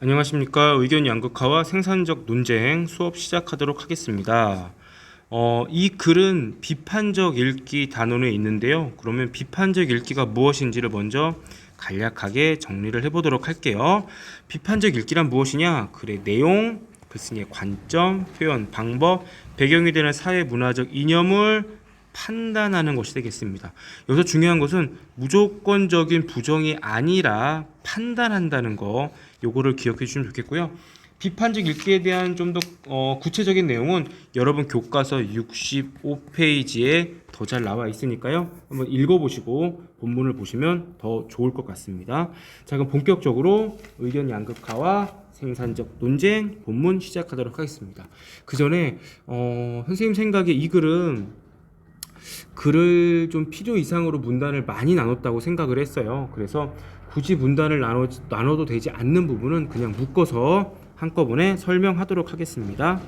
안녕하십니까. 의견 양극화와 생산적 논쟁 수업 시작하도록 하겠습니다. 이 글은 비판적 읽기 단원에 있는데요. 그러면 비판적 읽기가 무엇인지를 먼저 간략하게 정리를 해보도록 할게요. 비판적 읽기란 무엇이냐? 글의 내용, 글쓴이의 관점, 표현, 방법, 배경이 되는 사회 문화적 이념을 판단하는 것이 되겠습니다. 여기서 중요한 것은 무조건적인 부정이 아니라 판단한다는 거, 요거를 기억해 주시면 좋겠고요. 비판적 읽기에 대한 좀 더 구체적인 내용은 여러분 교과서 65페이지에 더 잘 나와 있으니까요. 한번 읽어보시고 본문을 보시면 더 좋을 것 같습니다. 자, 그럼 본격적으로 의견 양극화와 생산적 논쟁 본문 시작하도록 하겠습니다. 그 전에 선생님 생각에 이 글을 좀 필요 이상으로 문단을 많이 나눴다고 생각을 했어요. 그래서 굳이 문단을 나눠도 되지 않는 부분은 그냥 묶어서 한꺼번에 설명하도록 하겠습니다.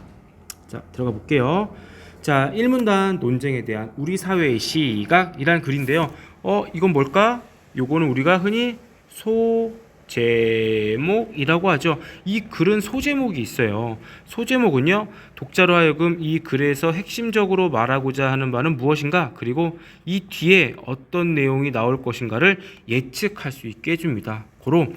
자, 들어가 볼게요. 자, 1문단 논쟁에 대한 우리 사회의 시각이란 글인데요. 이건 뭘까? 요거는 우리가 흔히 소제목이라고 하죠. 이 글은 소제목이 있어요. 소제목은요, 독자로 하여금 이 글에서 핵심적으로 말하고자 하는 바는 무엇인가, 그리고 이 뒤에 어떤 내용이 나올 것인가를 예측할 수 있게 해줍니다. 고로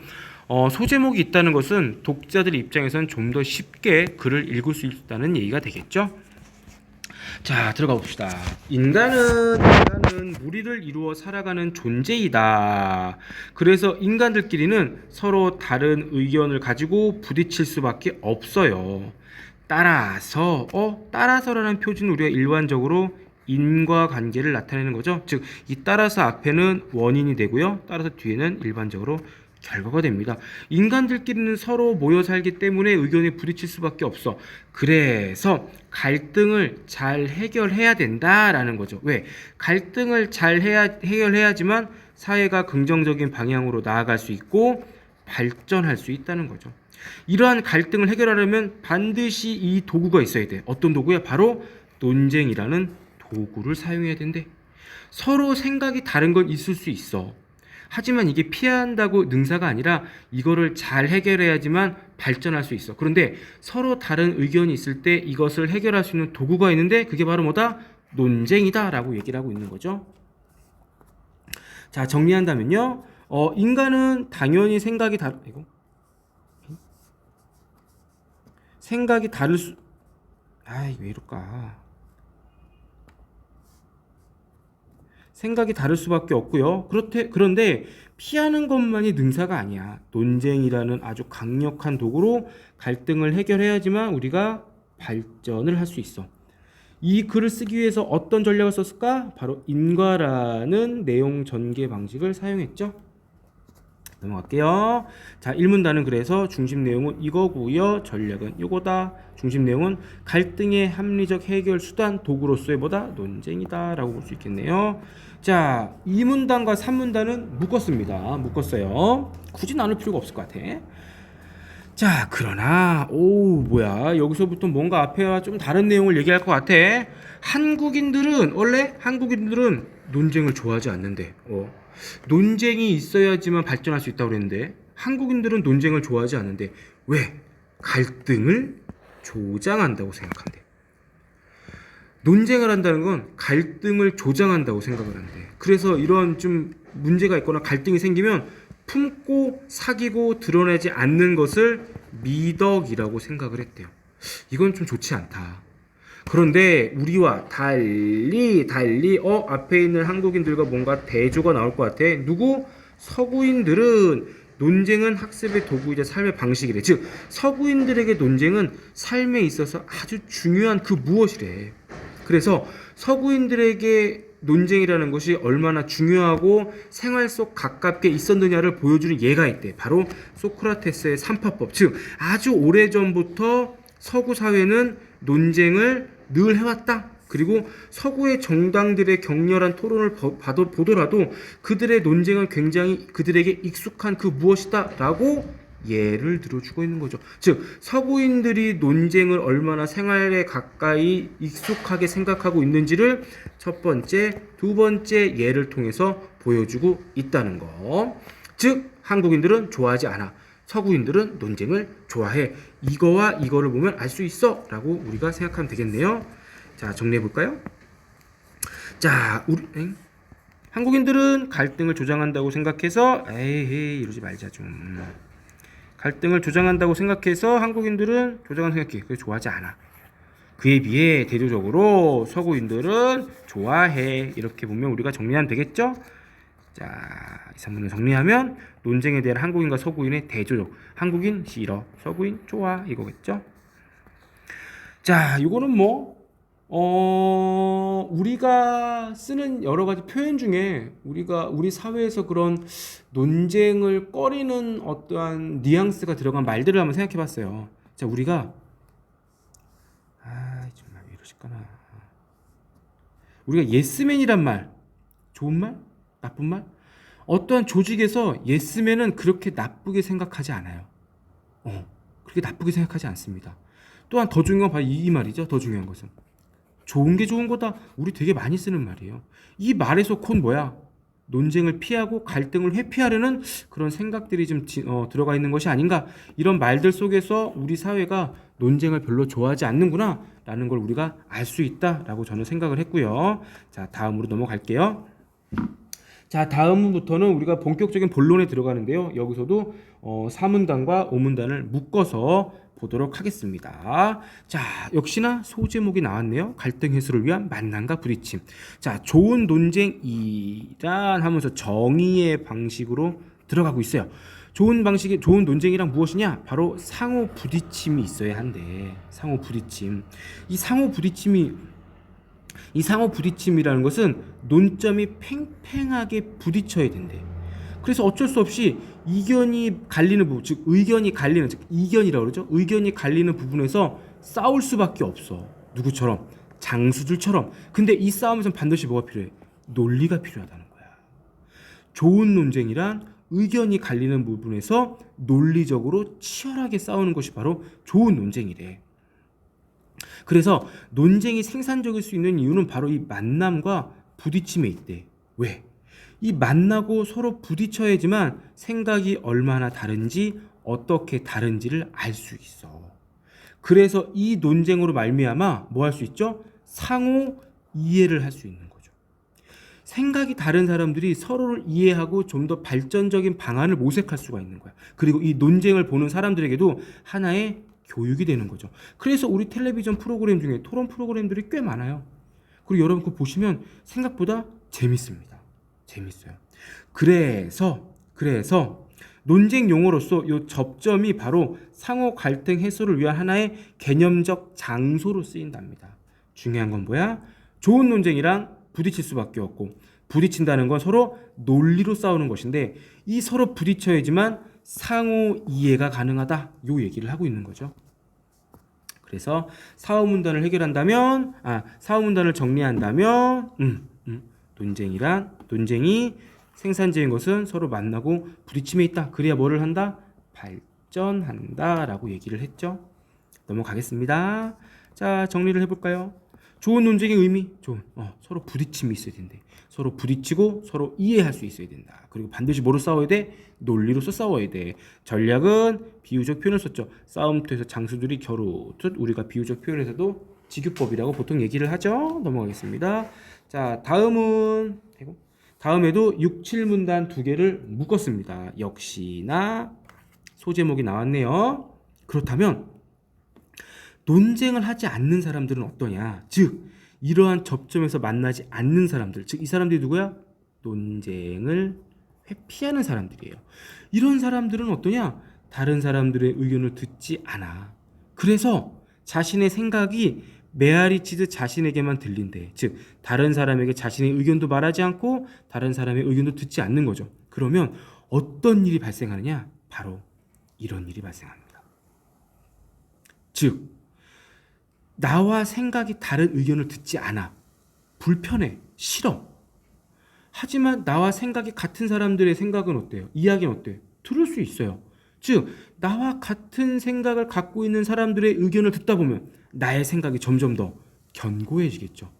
소제목이 있다는 것은 독자들 입장에서는 좀 더 쉽게 글을 읽을 수 있다는 얘기가 되겠죠. 자, 들어가 봅시다. 인간은 무리를 이루어 살아가는 존재이다. 그래서 인간들끼리는 서로 다른 의견을 가지고 부딪힐 수밖에 없어요. 따라서라는 표준은 우리가 일반적으로 인과관계를 나타내는 거죠. 즉, 이 따라서 앞에는 원인이 되고요. 따라서 뒤에는 일반적으로 결과가 됩니다. 인간들끼리는 서로 모여 살기 때문에 의견이 부딪힐 수밖에 없어. 그래서 갈등을 잘 해결해야 된다라는 거죠. 왜? 갈등을 잘 해결해야지만 사회가 긍정적인 방향으로 나아갈 수 있고 발전할 수 있다는 거죠. 이러한 갈등을 해결하려면 반드시 이 도구가 있어야 돼. 어떤 도구야? 바로 논쟁이라는 도구를 사용해야 된대. 서로 생각이 다른 건 있을 수 있어. 하지만 이게 피한다고 능사가 아니라 이거를 잘 해결해야지만 발전할 수 있어. 그런데 서로 다른 의견이 있을 때 이것을 해결할 수 있는 도구가 있는데 그게 바로 뭐다? 논쟁이다 라고 얘기를 하고 있는 거죠. 자, 정리한다면요. 인간은 당연히 생각이 다를 수... 왜 이럴까? 생각이 다를 수밖에 없고요. 그런데 피하는 것만이 능사가 아니야. 논쟁이라는 아주 강력한 도구로 갈등을 해결해야지만 우리가 발전을 할 수 있어. 이 글을 쓰기 위해서 어떤 전략을 썼을까? 바로 인과라는 내용 전개 방식을 사용했죠. 넘어갈게요. 자, 1문단은 그래서 중심 내용은 이거고요. 전략은 이거다. 중심 내용은 갈등의 합리적 해결 수단, 도구로서의 뭐다? 논쟁이다 라고 볼 수 있겠네요. 자, 2문단과 3문단은 묶었어요. 굳이 나눌 필요가 없을 것 같아. 자, 그러나 뭐야, 여기서부터 뭔가 앞에와 좀 다른 내용을 얘기할 것 같아. 한국인들은 논쟁을 좋아하지 않는데 논쟁이 있어야지만 발전할 수 있다고 그랬는데 한국인들은 논쟁을 좋아하지 않는데 왜? 갈등을 조장한다고 생각한대. 논쟁을 한다는 건 갈등을 조장한다고 생각을 한대. 그래서 이런 좀 문제가 있거나 갈등이 생기면 품고 사귀고 드러내지 않는 것을 미덕이라고 생각을 했대요. 이건 좀 좋지 않다. 그런데 우리와 달리 앞에 있는 한국인들과 뭔가 대조가 나올 것 같아. 누구? 서구인들은 논쟁은 학습의 도구이자 삶의 방식이래. 즉, 서구인들에게 논쟁은 삶에 있어서 아주 중요한 그 무엇이래. 그래서 서구인들에게 논쟁이라는 것이 얼마나 중요하고 생활 속 가깝게 있었느냐를 보여주는 예가 있대. 바로 소크라테스의 삼파법. 즉, 아주 오래전부터 서구 사회는 논쟁을 늘 해왔다. 그리고 서구의 정당들의 격렬한 토론을 보더라도 그들의 논쟁은 굉장히 그들에게 익숙한 그 무엇이다 라고 예를 들어주고 있는 거죠. 즉, 서구인들이 논쟁을 얼마나 생활에 가까이 익숙하게 생각하고 있는지를 첫 번째, 두 번째 예를 통해서 보여주고 있다는 거. 즉, 한국인들은 좋아하지 않아. 서구인들은 논쟁을 좋아해. 이거와 이거를 보면 알 수 있어 라고 우리가 생각하면 되겠네요. 자, 정리해 볼까요? 자, 한국인들은 갈등을 조장한다고 생각해서 에이 이러지 말자 좀. 갈등을 조장한다고 생각해서 한국인들은 조장한 생각해. 그래서 좋아하지 않아. 그에 비해 대조적으로 서구인들은 좋아해. 이렇게 보면 우리가 정리하면 되겠죠? 자, 이 3문을 정리하면 논쟁에 대한 한국인과 서구인의 대조적. 한국인 싫어, 서구인 좋아 이거겠죠? 자, 이거는 우리가 쓰는 여러 가지 표현 중에 우리 사회에서 그런 논쟁을 꺼리는 어떠한 뉘앙스가 들어간 말들을 한번 생각해 봤어요. 자, 우리가 정말 왜 이러실까나. 우리가 예스맨이란 말, 좋은 말? 나쁜 말? 어떠한 조직에서 예스맨은 그렇게 나쁘게 생각하지 않아요. 그렇게 나쁘게 생각하지 않습니다. 또한 더 중요한 건 바로 이 말이죠. 더 중요한 것은 좋은 게 좋은 거다. 우리 되게 많이 쓰는 말이에요. 이 말에서 콘 뭐야? 논쟁을 피하고 갈등을 회피하려는 그런 생각들이 좀 들어가 있는 것이 아닌가. 이런 말들 속에서 우리 사회가 논쟁을 별로 좋아하지 않는구나 라는 걸 우리가 알 수 있다라고 저는 생각을 했고요. 자, 다음으로 넘어갈게요. 자, 다음부터는 우리가 본격적인 본론에 들어가는데요. 여기서도 4문단과 5문단을 묶어서 보도록 하겠습니다. 자, 역시나 소제목이 나왔네요. 갈등 해소를 위한 만남과 부딪힘. 자, 좋은 논쟁이란 하면서 정의의 방식으로 들어가고 있어요. 좋은 논쟁이란 무엇이냐? 바로 상호 부딪힘이 있어야 한대. 상호 부딪힘. 이 상호 부딪힘이라는 것은 논점이 팽팽하게 부딪혀야 된대. 그래서 어쩔 수 없이 이견이 갈리는 부분, 즉 의견이 갈리는, 즉 이견이라고 그러죠. 의견이 갈리는 부분에서 싸울 수밖에 없어. 누구처럼? 장수들처럼. 근데 이 싸움에선 반드시 뭐가 필요해? 논리가 필요하다는 거야. 좋은 논쟁이란 의견이 갈리는 부분에서 논리적으로 치열하게 싸우는 것이 바로 좋은 논쟁이래. 그래서 논쟁이 생산적일 수 있는 이유는 바로 이 만남과 부딪힘에 있대. 왜? 이 만나고 서로 부딪혀야지만 생각이 얼마나 다른지, 어떻게 다른지를 알 수 있어. 그래서 이 논쟁으로 말미암아 뭐 할 수 있죠? 상호 이해를 할 수 있는 거죠. 생각이 다른 사람들이 서로를 이해하고 좀 더 발전적인 방안을 모색할 수가 있는 거야. 그리고 이 논쟁을 보는 사람들에게도 하나의 교육이 되는 거죠. 그래서 우리 텔레비전 프로그램 중에 토론 프로그램들이 꽤 많아요. 그리고 여러분 그거 보시면 생각보다 재밌습니다. 재밌어요. 그래서 논쟁 용어로서 이 접점이 바로 상호 갈등 해소를 위한 하나의 개념적 장소로 쓰인답니다. 중요한 건 뭐야? 좋은 논쟁이랑 부딪힐 수밖에 없고, 부딪힌다는 건 서로 논리로 싸우는 것인데 이 서로 부딪혀야지만 상호 이해가 가능하다. 요 얘기를 하고 있는 거죠. 그래서 사후문단을 정리한다면 논쟁이 생산적인 것은 서로 만나고 부딪힘에 있다. 그래야 뭐를 한다? 발전한다 라고 얘기를 했죠. 넘어가겠습니다. 자, 정리를 해볼까요? 좋은 논쟁의 의미, 서로 부딪힘이 있어야 된대. 서로 부딪히고 서로 이해할 수 있어야 된다. 그리고 반드시 뭐로 싸워야 돼? 논리로서 싸워야 돼. 전략은 비유적 표현을 썼죠. 싸움터에서 장수들이 겨루듯 우리가 비유적 표현에서도 직유법이라고 보통 얘기를 하죠. 넘어가겠습니다. 자, 다음에도 6, 7문단 두 개를 묶었습니다. 역시나 소제목이 나왔네요. 그렇다면 논쟁을 하지 않는 사람들은 어떠냐? 즉 이러한 접점에서 만나지 않는 사람들, 즉 이 사람들이 누구야? 논쟁을 회피하는 사람들이에요. 이런 사람들은 어떠냐? 다른 사람들의 의견을 듣지 않아. 그래서 자신의 생각이 메아리 치듯 자신에게만 들린대. 즉 다른 사람에게 자신의 의견도 말하지 않고 다른 사람의 의견도 듣지 않는 거죠. 그러면 어떤 일이 발생하느냐? 바로 이런 일이 발생합니다. 즉 나와 생각이 다른 의견을 듣지 않아. 불편해. 싫어. 하지만 나와 생각이 같은 사람들의 생각은 어때요? 이야기는 어때요? 들을 수 있어요. 즉 나와 같은 생각을 갖고 있는 사람들의 의견을 듣다 보면 나의 생각이 점점 더 견고해지겠죠.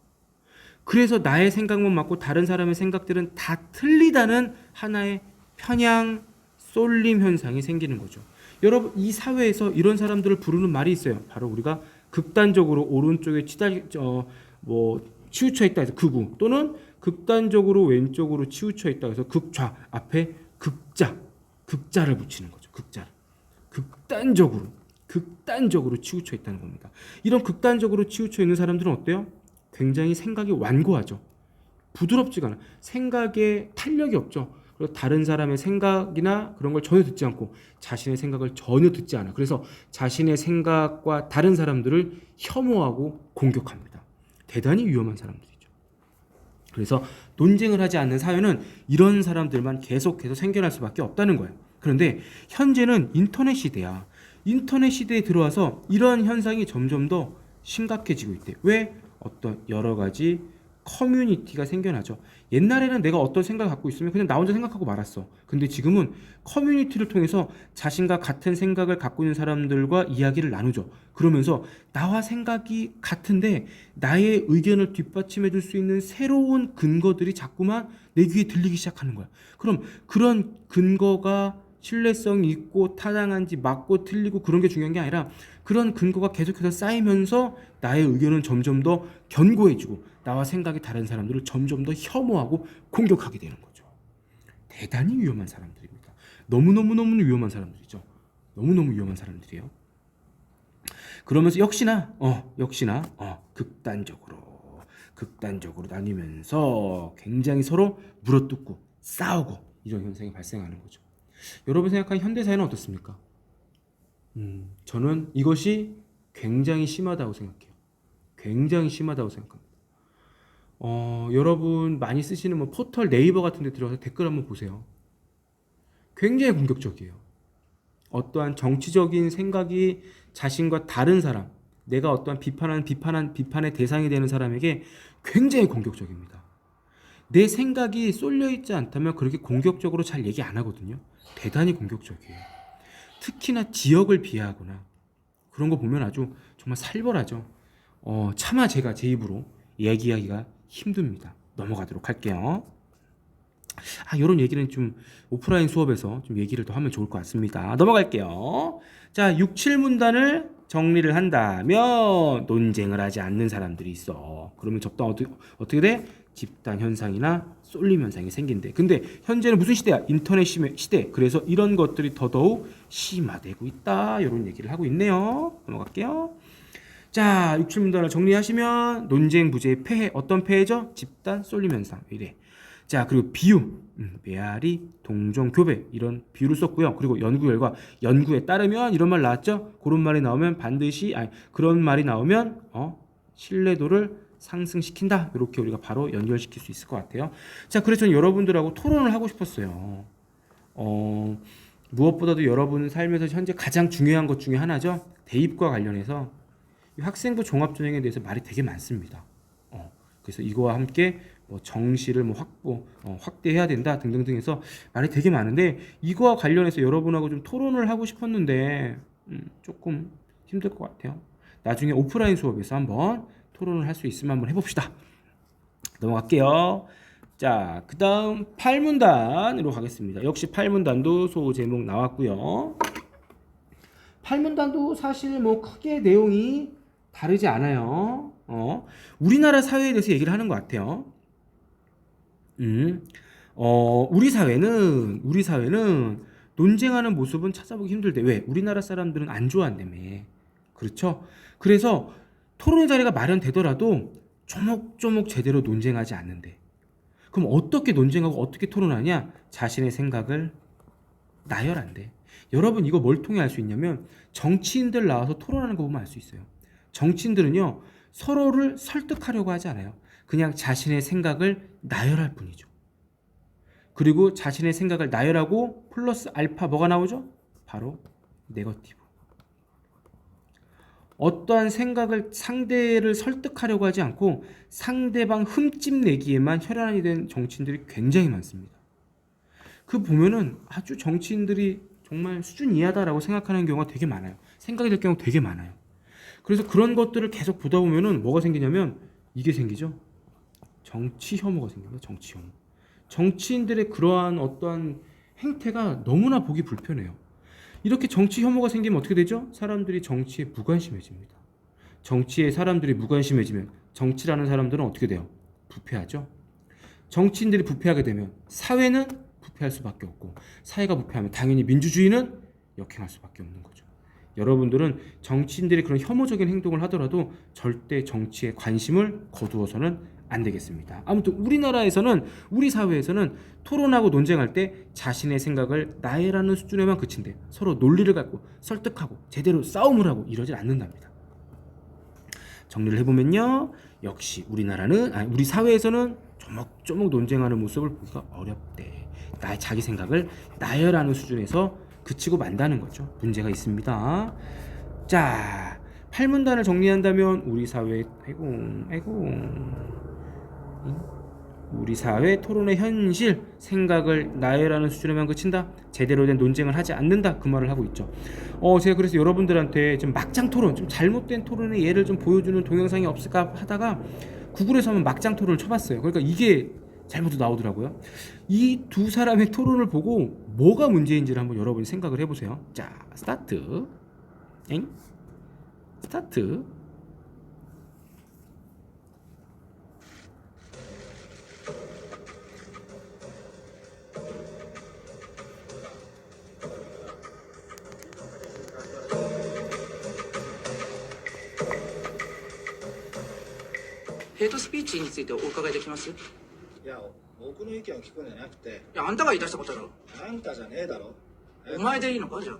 그래서 나의 생각만 맞고 다른 사람의 생각들은 다 틀리다는 하나의 편향 쏠림 현상이 생기는 거죠. 여러분 이 사회에서 이런 사람들을 부르는 말이 있어요. 바로 우리가 극단적으로 오른쪽에 치우쳐 있다 해서 극우 또는 극단적으로 왼쪽으로 치우쳐 있다 해서 극좌 앞에 극자를 붙이는 거죠. 극단적으로 치우쳐 있다는 겁니다. 이런 극단적으로 치우쳐 있는 사람들은 어때요? 굉장히 생각이 완고하죠. 부드럽지가 않아. 생각에 탄력이 없죠. 그리고 다른 사람의 생각이나 그런 걸 전혀 듣지 않고 자신의 생각을 전혀 듣지 않아. 그래서 자신의 생각과 다른 사람들을 혐오하고 공격합니다. 대단히 위험한 사람들이죠. 그래서 논쟁을 하지 않는 사회는 이런 사람들만 계속해서 생겨날 수밖에 없다는 거예요. 그런데 현재는 인터넷 시대야. 인터넷 시대에 들어와서 이런 현상이 점점 더 심각해지고 있대. 왜? 어떤 여러 가지 커뮤니티가 생겨나죠. 옛날에는 내가 어떤 생각을 갖고 있으면 그냥 나 혼자 생각하고 말았어. 근데 지금은 커뮤니티를 통해서 자신과 같은 생각을 갖고 있는 사람들과 이야기를 나누죠. 그러면서 나와 생각이 같은데 나의 의견을 뒷받침해 줄 수 있는 새로운 근거들이 자꾸만 내 귀에 들리기 시작하는 거야. 그럼 그런 근거가 신뢰성이 있고 타당한지 맞고 틀리고 그런 게 중요한 게 아니라 그런 근거가 계속해서 쌓이면서 나의 의견은 점점 더 견고해지고 나와 생각이 다른 사람들을 점점 더 혐오하고 공격하게 되는 거죠. 대단히 위험한 사람들입니다. 너무너무 위험한 사람들이죠. 너무너무 위험한 사람들이에요. 그러면서 역시나 극단적으로 나뉘면서 굉장히 서로 물어뜯고 싸우고 이런 현상이 발생하는 거죠. 여러분 생각하는 현대사회는 어떻습니까? 저는 이것이 굉장히 심하다고 생각해요. 굉장히 심하다고 생각합니다. 여러분 많이 쓰시는 포털 네이버 같은 데 들어가서 댓글 한번 보세요. 굉장히 공격적이에요. 어떠한 정치적인 생각이 자신과 다른 사람, 내가 어떠한 비판의 대상이 되는 사람에게 굉장히 공격적입니다. 내 생각이 쏠려 있지 않다면 그렇게 공격적으로 잘 얘기 안 하거든요. 대단히 공격적이에요. 특히나 지역을 비하하거나 그런 거 보면 아주 정말 살벌하죠. 차마 제가 제 입으로 얘기하기가 힘듭니다. 넘어가도록 할게요. 이런 얘기는 좀 오프라인 수업에서 좀 얘기를 더 하면 좋을 것 같습니다. 넘어갈게요. 자, 6, 7문단을 정리를 한다면 논쟁을 하지 않는 사람들이 있어. 그러면 적당 어떻게 돼? 집단 현상이나 쏠림 현상이 생긴대. 근데 현재는 무슨 시대야? 인터넷 시대. 그래서 이런 것들이 더더욱 심화되고 있다. 이런 얘기를 하고 있네요. 넘어갈게요. 자, 6, 7문단을 정리하시면 논쟁 부재의 폐해. 어떤 폐해죠? 집단 쏠림 현상. 이래. 자, 그리고 비유, 메아리, 동종, 교배 이런 비유를 썼고요. 그리고 연구 결과, 연구에 따르면 이런 말 나왔죠? 그런 말이 나오면 그런 말이 나오면 신뢰도를 상승시킨다. 이렇게 우리가 바로 연결시킬 수 있을 것 같아요. 자, 그래서 저는 여러분들하고 토론을 하고 싶었어요. 무엇보다도 여러분 삶에서 현재 가장 중요한 것 중에 하나죠. 대입과 관련해서 학생부 종합전형에 대해서 말이 되게 많습니다. 그래서 이거와 함께 정시를 확대해야 된다 등등등 해서 말이 되게 많은데 이거와 관련해서 여러분하고 좀 토론을 하고 싶었는데 조금 힘들 것 같아요. 나중에 오프라인 수업에서 한번 토론을 할 수 있으면 한번 해봅시다. 넘어갈게요. 자, 그 다음 8문단으로 가겠습니다. 역시 8문단도 소제목 나왔고요. 8문단도 사실 크게 내용이 다르지 않아요. 우리나라 사회에 대해서 얘기를 하는 것 같아요. 우리 사회는 논쟁하는 모습은 찾아보기 힘들대. 왜? 우리나라 사람들은 안 좋아한다며. 그렇죠? 그래서 토론의 자리가 마련되더라도 조목조목 제대로 논쟁하지 않는데. 그럼 어떻게 논쟁하고 어떻게 토론하냐? 자신의 생각을 나열한대. 여러분 이거 뭘 통해 알 수 있냐면 정치인들 나와서 토론하는 거 보면 알 수 있어요. 정치인들은요 서로를 설득하려고 하지 않아요. 그냥 자신의 생각을 나열할 뿐이죠. 그리고 자신의 생각을 나열하고 플러스 알파 뭐가 나오죠? 바로 네거티브. 어떠한 생각을 상대를 설득하려고 하지 않고 상대방 흠집내기에만 혈안이 된 정치인들이 굉장히 많습니다. 그 보면은 아주 정치인들이 정말 수준 이하다라고 생각하는 경우가 되게 많아요. 생각이 될 경우가 되게 많아요. 그래서 그런 것들을 계속 보다 보면은 뭐가 생기냐면 이게 생기죠. 정치 혐오가 생깁니다. 정치 혐오. 정치인들의 그러한 어떠한 행태가 너무나 보기 불편해요. 이렇게 정치 혐오가 생기면 어떻게 되죠? 사람들이 정치에 무관심해집니다. 정치에 사람들이 무관심해지면 정치라는 사람들은 어떻게 돼요? 부패하죠. 정치인들이 부패하게 되면 사회는 부패할 수밖에 없고, 사회가 부패하면 당연히 민주주의는 역행할 수밖에 없는 거죠. 여러분들은 정치인들이 그런 혐오적인 행동을 하더라도 절대 정치에 관심을 거두어서는 안 되겠습니다. 아무튼 우리나라에서는, 우리 사회에서는 토론하고 논쟁할 때 자신의 생각을 나해라는 수준에만 그친대요. 서로 논리를 갖고 설득하고 제대로 싸움을 하고 이러질 않는답니다. 정리를 해보면요, 역시 우리 사회에서는 조목조목 논쟁하는 모습을 보기가 어렵대. 자기 생각을 나열하는 수준에서 그치고 만다는 거죠. 문제가 있습니다. 자, 팔문단을 정리한다면 우리 사회 우리 사회 토론의 현실, 생각을 나열하는 수준에만 그친다. 제대로 된 논쟁을 하지 않는다. 그 말을 하고 있죠. 제가 그래서 여러분들한테 좀 막장 토론, 좀 잘못된 토론의 예를 좀 보여주는 동영상이 없을까 하다가 구글에서 한번 막장 토론을 쳐봤어요. 그러니까 이게 잘못 나오더라고요. 이 두 사람의 토론을 보고 뭐가 문제인지를 한번 여러분이 생각을 해보세요. 자, 스타트. 스타트.ヘイトスピーチについてお伺いできます？いいや、僕の意見を聞くんじゃなくて、や、あんたが言い出したことだろ。あんたじゃねえだろ。お前でいいのか、じゃあ。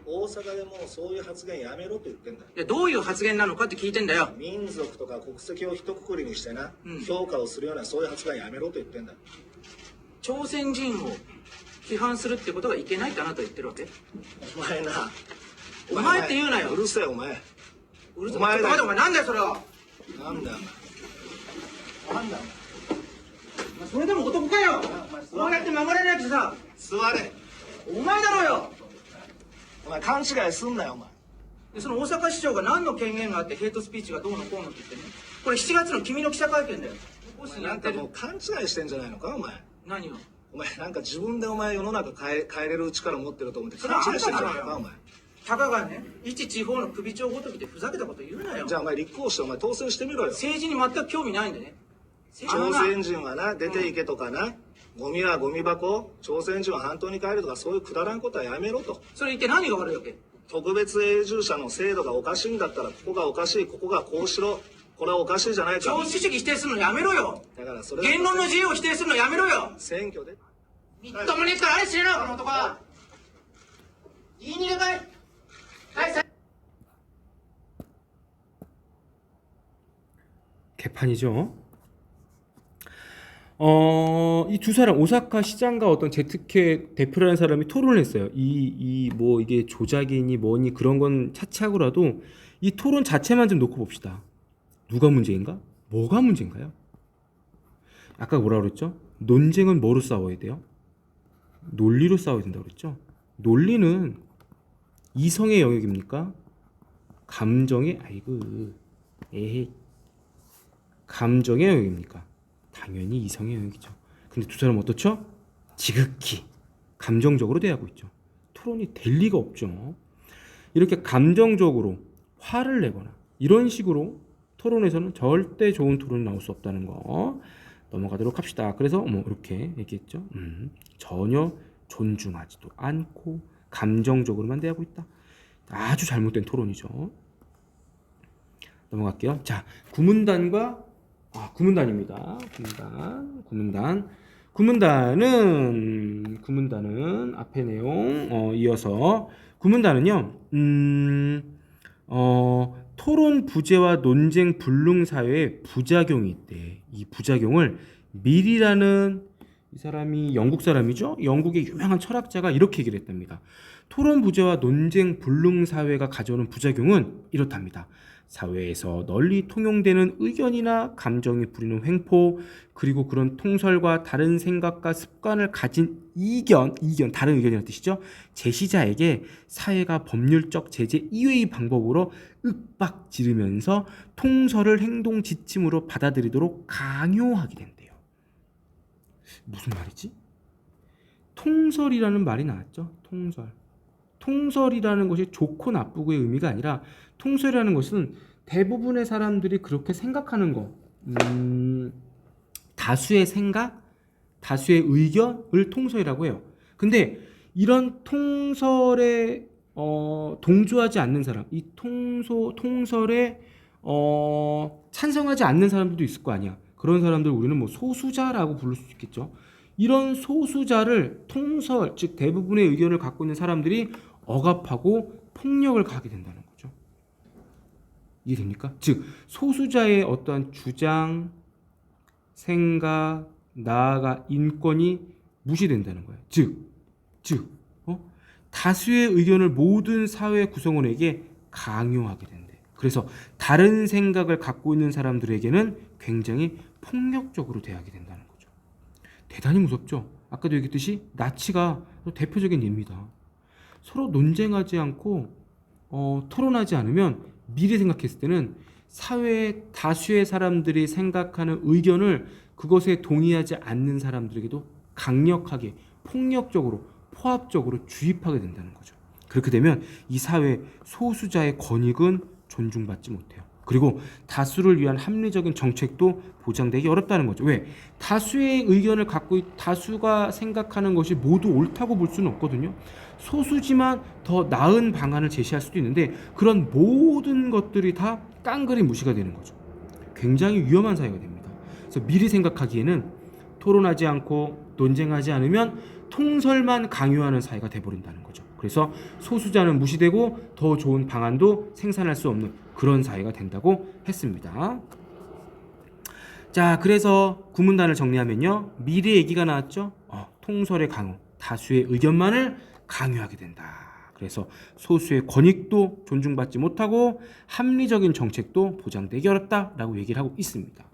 大阪でもうそういう発言やめろと言ってんだ。いや、どういう発言なのかって聞いてんだよ。民族とか国籍を一括りにしてな、うん評価をするようなそういう発言やめろと言ってんだ。朝鮮人を批判するってことがいけないってあなた言ってるわけ？お前な。お前って言うなよ。うるせえ、お前。うるさい。お前だよちょっと待って、お前なんだよ、それは。なんだよ、お前。なんだよ、お前それでも男かよ。こうやって守れないとさ、お前。座れ。お前だろうよ。お前勘違いすんなよ、お前。でその大阪市長が何の権限があってヘイトスピーチがどうのこうのって言ってね。これ7月の君の記者会見だよ。お前なんかもう勘違いしてんじゃないのか、お前。何を？お前なんか自分でお前世の中変えれる力持ってると思ってそれは勘違いしてんじゃないのか、あんただろお前。たかがね、一地方の首長ごときでふざけたこと言うなよ。じゃあお前立候補してお前当選してみろよ。政治に全く興味ないんでね。朝鮮人はな出ていけとかな、ゴミはゴミ箱、朝鮮人は半島に帰るとかそういうくだらんことはやめろと。それ言って何が悪いわけ？特別永住者の制度がおかしいんだったらここがおかしい、ここがこうしろ、これはおかしいじゃないか。常識主義否定するのやめろよ。だからそれ言論の自由を否定するのやめろよ。選挙でみっともねえからあれ知れなこの男は。言い逃げかい？はいさ。 개판이죠. 이 두 사람, 오사카 시장과 어떤 제트케 대표라는 사람이 토론을 했어요. 뭐 이게 조작이니 뭐니 그런 건 차치하고라도 이 토론 자체만 좀 놓고 봅시다. 누가 문제인가? 뭐가 문제인가요? 아까 뭐라 그랬죠? 논쟁은 뭐로 싸워야 돼요? 논리로 싸워야 된다고 그랬죠? 논리는 이성의 영역입니까? 감정의, 감정의 영역입니까? 당연히 이성의 영역이죠. 근데 두 사람 어떻죠? 지극히 감정적으로 대하고 있죠. 토론이 될 리가 없죠. 이렇게 감정적으로 화를 내거나 이런 식으로 토론에서는 절대 좋은 토론이 나올 수 없다는 거 넘어가도록 합시다. 그래서 이렇게 얘기했죠. 전혀 존중하지도 않고 감정적으로만 대하고 있다. 아주 잘못된 토론이죠. 넘어갈게요. 자, 구문단과 구문단입니다. 구문단은 앞에 내용 이어서 구문단은요. 토론 부재와 논쟁 불능 사회에 부작용이 있대. 이 부작용을 밀이라는 이 사람이 영국 사람이죠. 영국의 유명한 철학자가 이렇게 얘기를 했답니다. 토론 부재와 논쟁 불능 사회가 가져오는 부작용은 이렇답니다. 사회에서 널리 통용되는 의견이나 감정이 부리는 횡포, 그리고 그런 통설과 다른 생각과 습관을 가진 다른 의견이라는 뜻이죠. 제시자에게 사회가 법률적 제재 이외의 방법으로 윽박 지르면서 통설을 행동 지침으로 받아들이도록 강요하게 된대요. 무슨 말이지? 통설이라는 말이 나왔죠. 통설. 통설이라는 것이 좋고 나쁘고의 의미가 아니라 통설이라는 것은 대부분의 사람들이 그렇게 생각하는 거. 다수의 생각, 다수의 의견을 통설이라고 해요. 근데 이런 통설에 동조하지 않는 사람, 이 통설에 찬성하지 않는 사람들도 있을 거 아니야. 그런 사람들 우리는 뭐 소수자라고 부를 수 있겠죠. 이런 소수자를 통설, 즉 대부분의 의견을 갖고 있는 사람들이 억압하고 폭력을 가하게 된다는 거죠. 이해됩니까? 즉 소수자의 어떠한 주장, 생각, 나아가 인권이 무시된다는 거예요. 즉 다수의 의견을 모든 사회 구성원에게 강요하게 된대. 그래서 다른 생각을 갖고 있는 사람들에게는 굉장히 폭력적으로 대하게 된다는 거죠. 대단히 무섭죠. 아까도 얘기했듯이 나치가 대표적인 예입니다. 서로 논쟁하지 않고 토론하지 않으면 미리 생각했을 때는 사회의 다수의 사람들이 생각하는 의견을 그것에 동의하지 않는 사람들에게도 강력하게 폭력적으로 포압적으로 주입하게 된다는 거죠. 그렇게 되면 이 사회 소수자의 권익은 존중받지 못해요. 그리고 다수를 위한 합리적인 정책도 보장되기 어렵다는 거죠. 왜? 다수의 의견을 갖고 다수가 생각하는 것이 모두 옳다고 볼 수는 없거든요. 소수지만 더 나은 방안을 제시할 수도 있는데 그런 모든 것들이 다 깡그리 무시가 되는 거죠. 굉장히 위험한 사회가 됩니다. 그래서 미리 생각하기에는 토론하지 않고 논쟁하지 않으면 통설만 강요하는 사회가 돼버린다는 거죠. 그래서 소수자는 무시되고 더 좋은 방안도 생산할 수 없는 그런 사회가 된다고 했습니다. 자, 그래서 구문단을 정리하면요. 미래 얘기가 나왔죠. 통설의 강요, 다수의 의견만을 강요하게 된다. 그래서 소수의 권익도 존중받지 못하고 합리적인 정책도 보장되기 어렵다라고 얘기를 하고 있습니다.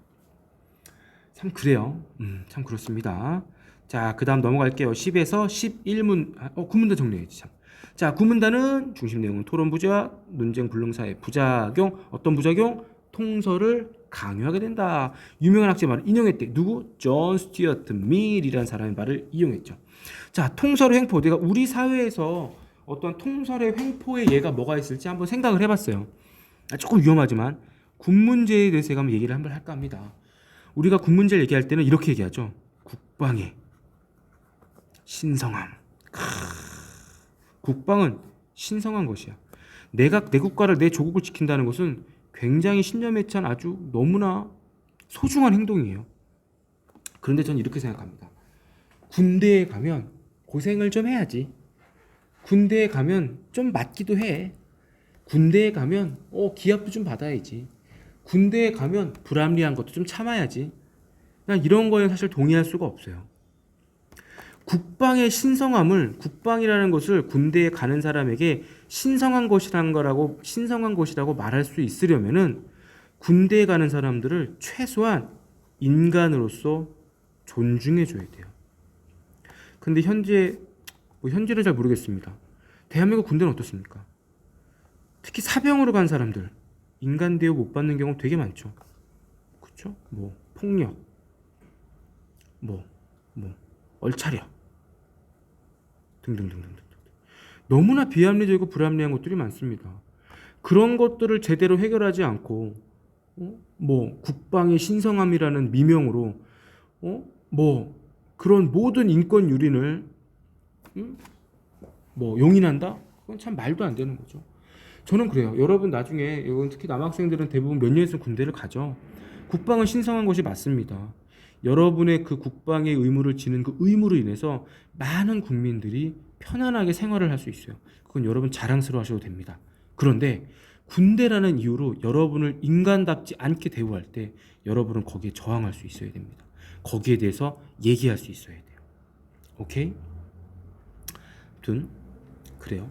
참 그래요. 참 그렇습니다. 자, 그 다음 넘어갈게요. 10에서 11문, 구문단 정리해야지 참. 자, 구문단은 중심 내용은 토론 부자, 논쟁 불능사의 부작용, 어떤 부작용? 통설을 강요하게 된다. 유명한 학자의 말을 인용했대. 누구? 존 스튜어트 밀이라는 사람의 말을 이용했죠. 자, 통설의 횡포. 내가 우리 사회에서 어떤 통설의 횡포의 예가 뭐가 있을지 한번 생각을 해봤어요. 조금 위험하지만 군 문제에 대해서 제가 한번 얘기를 한번 할까 합니다. 우리가 군 문제를 얘기할 때는 이렇게 얘기하죠. 국방의 신성함. 국방은 신성한 것이야. 내가 내 국가를 내 조국을 지킨다는 것은 굉장히 신념에 찬 아주 너무나 소중한 행동이에요. 그런데 저는 이렇게 생각합니다. 군대에 가면 고생을 좀 해야지. 군대에 가면 좀 맞기도 해. 군대에 가면 기합도 좀 받아야지. 군대에 가면 불합리한 것도 좀 참아야지. 난 이런 거에 사실 동의할 수가 없어요. 국방의 신성함을, 국방이라는 것을 군대에 가는 사람에게 신성한 것이라고 말할 수 있으려면은 군대에 가는 사람들을 최소한 인간으로서 존중해 줘야 돼요. 근데 현재는 잘 모르겠습니다. 대한민국 군대는 어떻습니까? 특히 사병으로 간 사람들 인간 대우 못 받는 경우 되게 많죠. 그렇죠? 폭력, 얼차려 등등등등. 너무나 비합리적이고 불합리한 것들이 많습니다. 그런 것들을 제대로 해결하지 않고 국방의 신성함이라는 미명으로 그런 모든 인권 유린을 용인한다? 그건 참 말도 안 되는 거죠. 저는 그래요. 여러분 나중에 특히 남학생들은 대부분 몇 년 있으면 군대를 가죠. 국방은 신성한 것이 맞습니다. 여러분의 그 국방의 의무를 지는 그 의무로 인해서 많은 국민들이 편안하게 생활을 할 수 있어요. 그건 여러분 자랑스러워 하셔도 됩니다. 그런데 군대라는 이유로 여러분을 인간답지 않게 대우할 때 여러분은 거기에 저항할 수 있어야 됩니다. 거기에 대해서 얘기할 수 있어야 돼요. 오케이? 아무튼 그래요.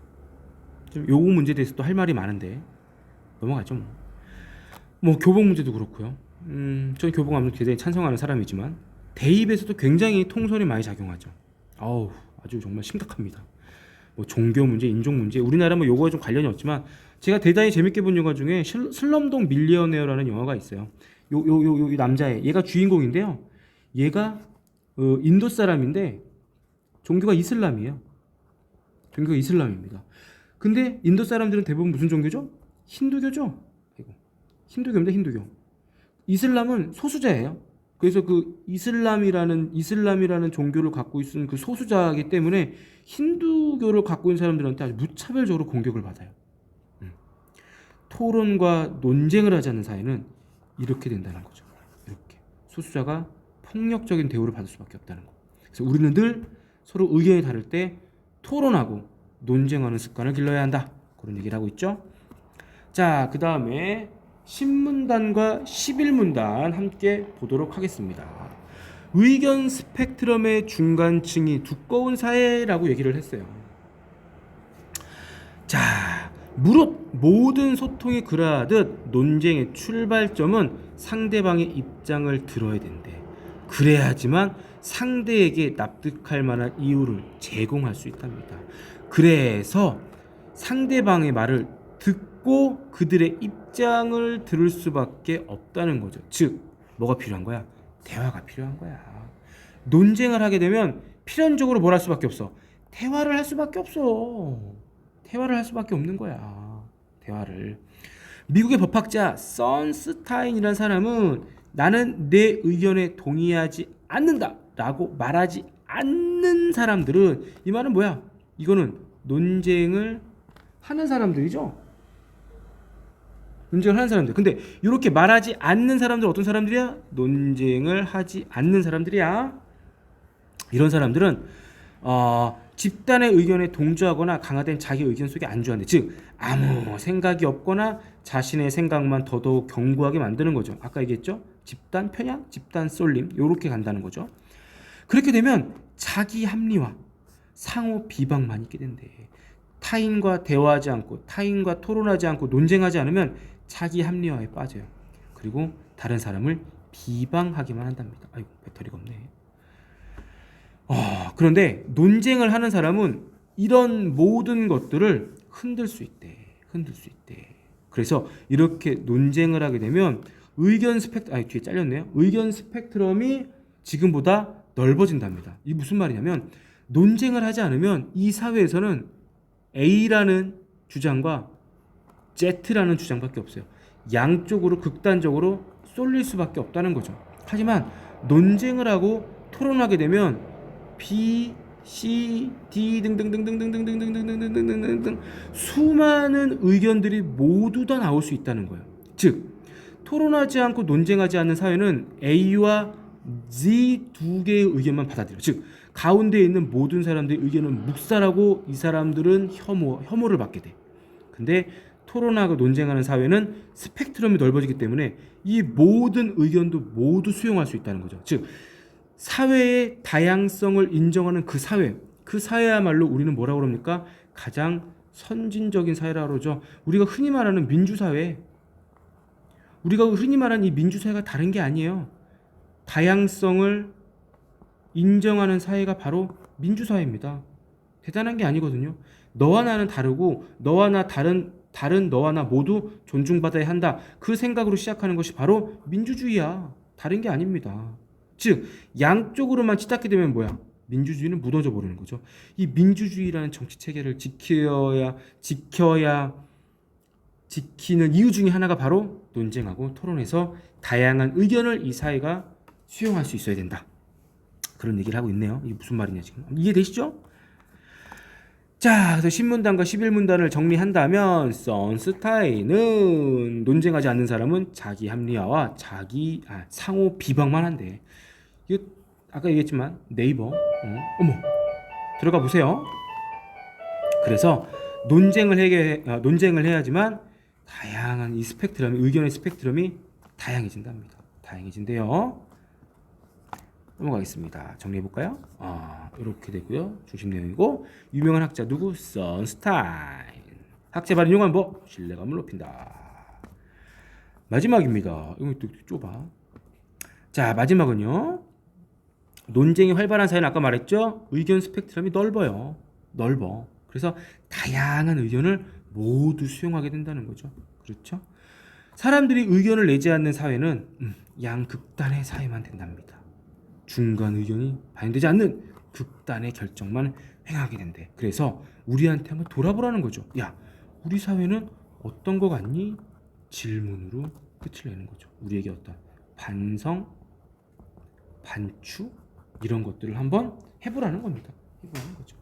좀 요거 문제에 대해서 또 할 말이 많은데 넘어가죠. 교복 문제도 그렇고요. 저는 교복 아무래도 굉장히 찬성하는 사람이지만 대입에서도 굉장히 통설이 많이 작용하죠. 아주 정말 심각합니다. 종교 문제, 인종 문제, 우리나라 요거에 좀 관련이 없지만 제가 대단히 재밌게 본 영화 중에 슬럼독 밀리어네어라는 영화가 있어요. 요 남자애, 얘가 주인공인데요. 얘가 인도 사람인데 종교가 이슬람이에요. 종교가 이슬람입니다. 근데 인도 사람들은 대부분 무슨 종교죠? 힌두교죠. 힌두교입니다. 힌두교. 이슬람은 소수자예요. 그래서 그 이슬람이라는 종교를 갖고 있는 그 소수자이기 때문에 힌두교를 갖고 있는 사람들한테 아주 무차별적으로 공격을 받아요. 토론과 논쟁을 하지 않는 사회는 이렇게 된다는 거죠. 이렇게 소수자가 폭력적인 대우를 받을 수밖에 없다는 거. 그래서 우리는 늘 서로 의견이 다를 때 토론하고 논쟁하는 습관을 길러야 한다. 그런 얘기를 하고 있죠. 자, 그 다음에 신문단과 11문단 함께 보도록 하겠습니다. 의견 스펙트럼의 중간층이 두꺼운 사회라고 얘기를 했어요. 자, 무릇 모든 소통이 그러하듯 논쟁의 출발점은 상대방의 입장을 들어야 된대. 그래야지만 상대에게 납득할 만한 이유를 제공할 수 있답니다. 그래서 상대방의 말을 듣고 그들의 입장을 들을 수밖에 없다는 거죠. 즉, 뭐가 필요한 거야? 대화가 필요한 거야. 논쟁을 하게 되면 필연적으로 뭘 할 수밖에 없어? 대화를 할 수밖에 없어. 대화를 할 수밖에 없는 거야. 대화를. 미국의 법학자 선스타인이라는 사람은 나는 내 의견에 동의하지 않는다 라고 말하지 않는 사람들은, 이 말은 뭐야? 이거는 논쟁을 하는 사람들이죠. 논쟁을 하는 사람들. 근데 이렇게 말하지 않는 사람들 어떤 사람들이야? 논쟁을 하지 않는 사람들이야. 이런 사람들은 집단의 의견에 동조하거나 강화된 자기 의견 속에 안주한대. 즉 아무 생각이 없거나 자신의 생각만 더더욱 견고하게 만드는 거죠. 아까 얘기했죠? 집단 편향, 집단 쏠림, 요렇게 간다는 거죠. 그렇게 되면 자기 합리화, 상호 비방만 있게 된대. 타인과 대화하지 않고, 타인과 토론하지 않고, 논쟁하지 않으면 자기 합리화에 빠져요. 그리고 다른 사람을 비방하기만 한답니다. 아이고, 배터리가 없네. 그런데 논쟁을 하는 사람은 이런 모든 것들을 흔들 수 있대. 그래서 이렇게 논쟁을 하게 되면 뒤에 잘렸네요. 의견 스펙트럼이 지금보다 넓어진답니다. 이게 무슨 말이냐면, 논쟁을 하지 않으면 이 사회에서는 A라는 주장과 Z라는 주장밖에 없어요. 양쪽으로 극단적으로 쏠릴 수밖에 없다는 거죠. 하지만 논쟁을 하고 토론하게 되면 B, C, D 등등등등등등등등등등등등 수많은 의견들이 모두 다 나올 수 있다는 거예요. 즉 토론하지 않고 논쟁하지 않는 사회는 A와 Z 두 개의 의견만 받아들여요. 즉 가운데에 있는 모든 사람들의 의견은 묵살하고 이 사람들은 혐오를 받게 돼. 근데 토론하고 논쟁하는 사회는 스펙트럼이 넓어지기 때문에 이 모든 의견도 모두 수용할 수 있다는 거죠. 즉 사회의 다양성을 인정하는 그 사회야말로 우리는 뭐라고 그럽니까? 가장 선진적인 사회라고 그러죠. 우리가 흔히 말하는 민주사회, 우리가 흔히 말하는 이 민주사회가 다른 게 아니에요. 다양성을 인정하는 사회가 바로 민주사회입니다. 대단한 게 아니거든요. 너와 나는 다르고 너와 나 다른 너와 나 모두 존중받아야 한다. 그 생각으로 시작하는 것이 바로 민주주의야. 다른 게 아닙니다. 즉 양쪽으로만 치닫게 되면 뭐야? 민주주의는 무너져 버리는 거죠. 이 민주주의라는 정치 체계를 지키는 이유 중에 하나가 바로 논쟁하고 토론해서 다양한 의견을 이 사회가 수용할 수 있어야 된다. 그런 얘기를 하고 있네요. 이게 무슨 말이냐 지금 이해되시죠? 자, 그래서 신문단과 11문단을 정리한다면 선스타인은 논쟁하지 않는 사람은 자기 합리화와 상호 비방만 한대. 이거 아까 얘기했지만 네이버 어머 들어가 보세요. 그래서 논쟁을 해야지만 다양한 이 의견의 스펙트럼이 다양해진답니다. 다양해진대요. 넘어가겠습니다. 정리해볼까요? 이렇게 되고요. 중심 내용이고 유명한 학자 누구? 선스타인. 학자 발언 용어는 뭐? 신뢰감을 높인다. 마지막입니다. 이거 또 좁아. 자, 마지막은요. 논쟁이 활발한 사회는 아까 말했죠? 의견 스펙트럼이 넓어. 그래서 다양한 의견을 모두 수용하게 된다는 거죠. 그렇죠? 사람들이 의견을 내지 않는 사회는 양극단의 사회만 된답니다. 중간 의견이 반영되지 않는 극단의 결정만 행하게 된대. 그래서 우리한테 한번 돌아보라는 거죠. 야, 우리 사회는 어떤 거 같니? 질문으로 끝을 내는 거죠. 우리에게 어떤 반성, 반추 이런 것들을 한번 해보라는 겁니다. 해보라는 거죠.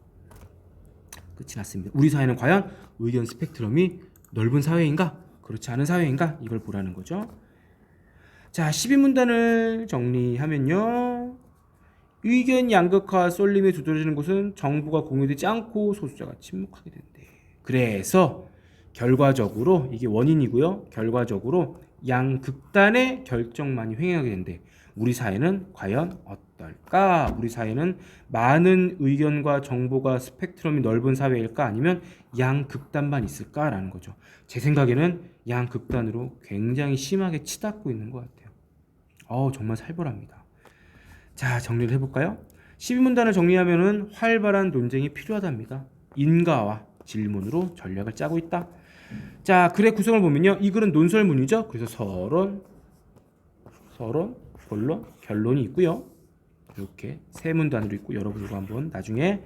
끝이 났습니다. 우리 사회는 과연 의견 스펙트럼이 넓은 사회인가? 그렇지 않은 사회인가? 이걸 보라는 거죠. 자, 12문단을 정리하면요. 의견 양극화 쏠림에 두드러지는 곳은 정보가 공유되지 않고 소수자가 침묵하게 된대. 그래서 결과적으로 이게 원인이고요. 결과적으로 양극단의 결정만이 횡행하게 된대. 우리 사회는 과연 어떨까? 우리 사회는 많은 의견과 정보가 스펙트럼이 넓은 사회일까? 아니면 양극단만 있을까라는 거죠. 제 생각에는 양극단으로 굉장히 심하게 치닫고 있는 것 같아요. 정말 살벌합니다. 자, 정리를 해볼까요? 12문단을 정리하면은 활발한 논쟁이 필요하답니다. 인가와 질문으로 전략을 짜고 있다. 자, 글의 구성을 보면요. 이 글은 논설문이죠. 그래서 서론, 본론, 결론이 있고요. 이렇게 세 문단으로 있고 여러분들도 한번 나중에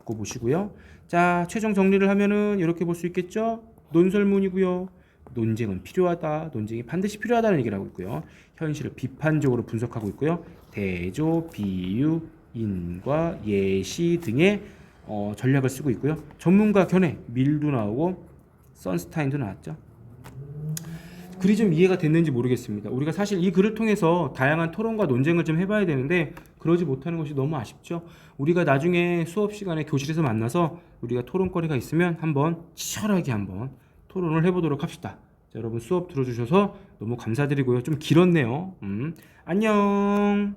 읽어보시고요. 자, 최종 정리를 하면은 이렇게 볼 수 있겠죠. 논설문이고요. 논쟁은 필요하다. 논쟁이 반드시 필요하다는 얘기를 하고 있고요. 현실을 비판적으로 분석하고 있고요. 대조, 비유, 인과, 예시 등의 전략을 쓰고 있고요. 전문가 견해, 밀도 나오고 선스타인도 나왔죠. 글이 좀 이해가 됐는지 모르겠습니다. 우리가 사실 이 글을 통해서 다양한 토론과 논쟁을 좀 해봐야 되는데 그러지 못하는 것이 너무 아쉽죠. 우리가 나중에 수업 시간에 교실에서 만나서 우리가 토론거리가 있으면 한번 치열하게 한번 토론을 해보도록 합시다. 자, 여러분 수업 들어주셔서 너무 감사드리고요. 좀 길었네요. 안녕.